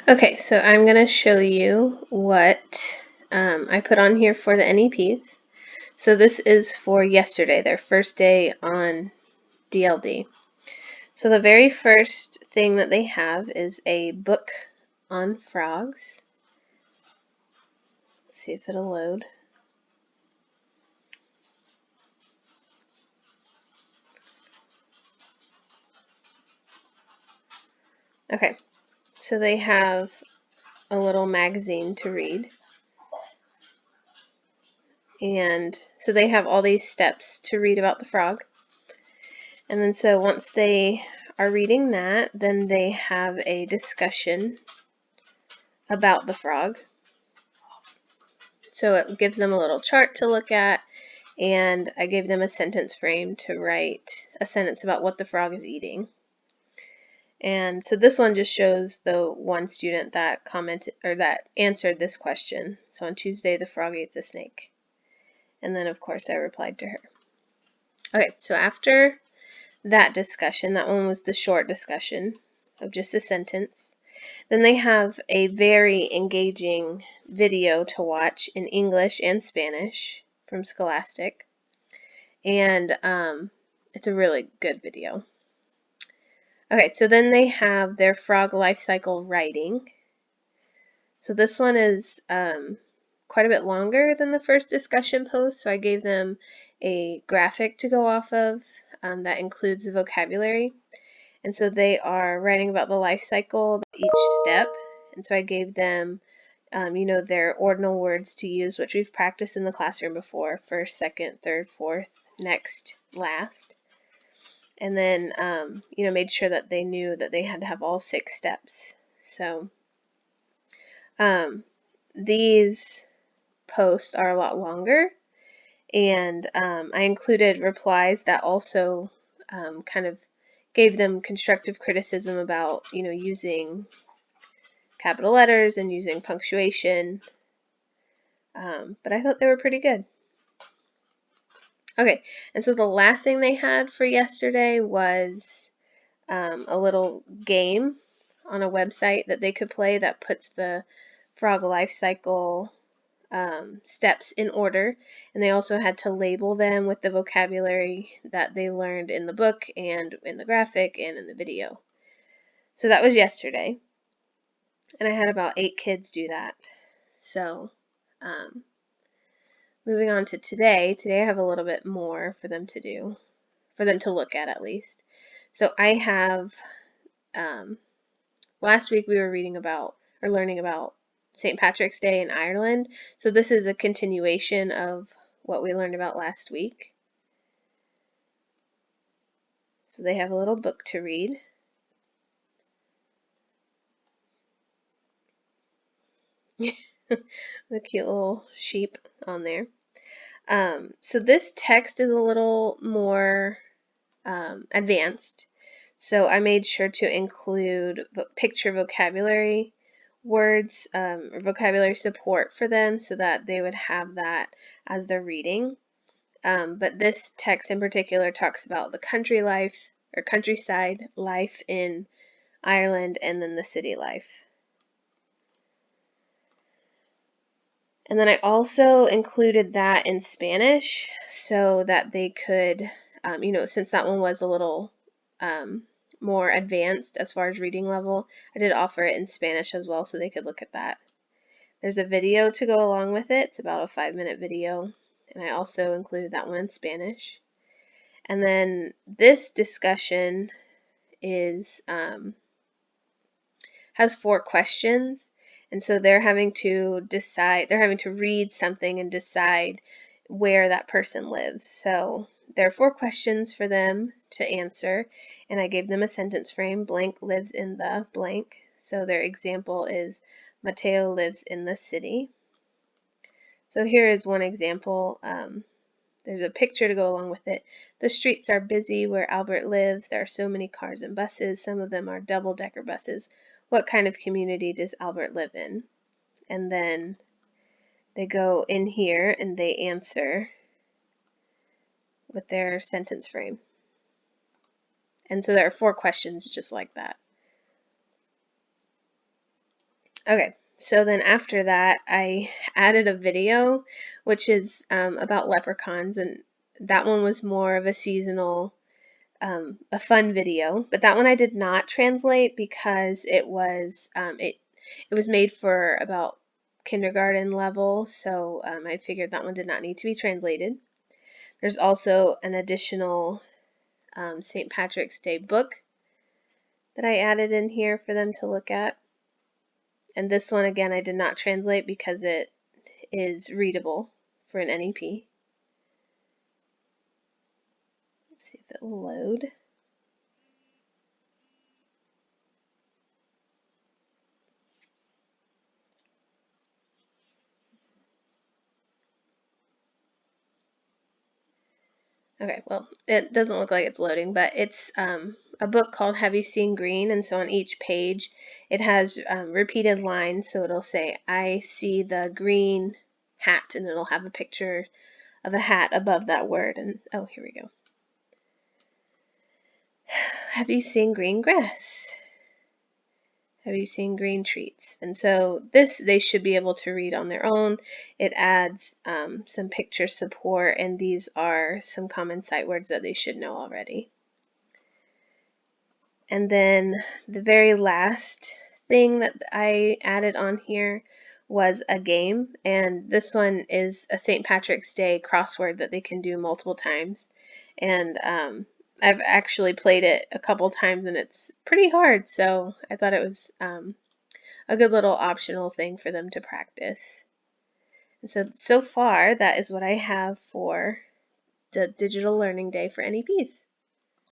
Okay, so I'm going to show you what I put on here for the NEPs. So this is for yesterday, their first day on DLD. So the very first thing that they have is a book on frogs. Let's see if it'll load. Okay, so they have a little magazine to read. And so they have all these steps to read about the frog. And then so once they are reading that, then they have a discussion about the frog. So it gives them a little chart to look at, and I gave them a sentence frame to write a sentence about what the frog is eating. And so this one just shows the one student that commented or that answered this question. So on Tuesday, the frog ate the snake. And then of course I replied to her. Okay, so after that discussion, that one was the short discussion of just a sentence. Then they have a very engaging video to watch in English and Spanish from Scholastic. And it's a really good video. Okay, so then they have their frog life cycle writing. So this one is quite a bit longer than the first discussion post, so I gave them a graphic to go off of that includes the vocabulary. And so they are writing about the life cycle, each step. And so I gave them, their ordinal words to use, which we've practiced in the classroom before: first, second, third, fourth, next, last. And then, made sure that they knew that they had to have all 6 steps. So these posts are a lot longer, and I included replies that also kind of gave them constructive criticism about, using capital letters and using punctuation. But I thought they were pretty good. Okay, and so the last thing they had for yesterday was a little game on a website that they could play that puts the frog life cycle steps in order, and they also had to label them with the vocabulary that they learned in the book and in the graphic and in the video. So that was yesterday, and I had about 8 kids do that. So moving on to today I have a little bit more for them to do, for them to look at least. So I have, last week we were reading about or learning about St. Patrick's Day in Ireland. So this is a continuation of what we learned about last week. So they have a little book to read. The cute little sheep on there. So this text is a little more advanced. So I made sure to include picture vocabulary words or vocabulary support for them so that they would have that as they're reading. But this text in particular talks about the country life or countryside life in Ireland and then the city life. And then I also included that in Spanish so that they could, since that one was a little more advanced as far as reading level, I did offer it in Spanish as well so they could look at that. There's a video to go along with it. It's about a 5-minute video, and I also included that one in Spanish. And then this discussion is has 4 questions, and so they're having to read something and decide where that person lives. So there are 4 questions for them to answer, and I gave them a sentence frame: blank lives in the blank. So their example is Mateo lives in the city. So here is one example. There's a picture to go along with it. The streets are busy where Albert lives. There are so many cars and buses. Some of them are double-decker buses. What kind of community does Albert live in? And then they go in here and they answer with their sentence frame. And so there are 4 questions just like that. Okay, so then after that, I added a video, which is about leprechauns, and that one was more of a seasonal, a fun video. But that one I did not translate because it was made for about kindergarten level, so I figured that one did not need to be translated. There's also an additional St. Patrick's Day book that I added in here for them to look at. And this one, again, I did not translate because it is readable for an NEP. Let's see if it will load. Okay, well, it doesn't look like it's loading, but it's a book called Have You Seen Green? And so on each page, it has repeated lines. So it'll say, I see the green hat, and it'll have a picture of a hat above that word. And oh, here we go. Have you seen green grass? Have you seen green treats? And so this they should be able to read on their own. It adds some picture support, and these are some common sight words that they should know already. And then the very last thing that I added on here was a game, and this one is a St. Patrick's Day crossword that they can do multiple times. And I've actually played it a couple times, and it's pretty hard, so I thought it was a good little optional thing for them to practice. And so far, that is what I have for the Digital Learning Day for NEPs.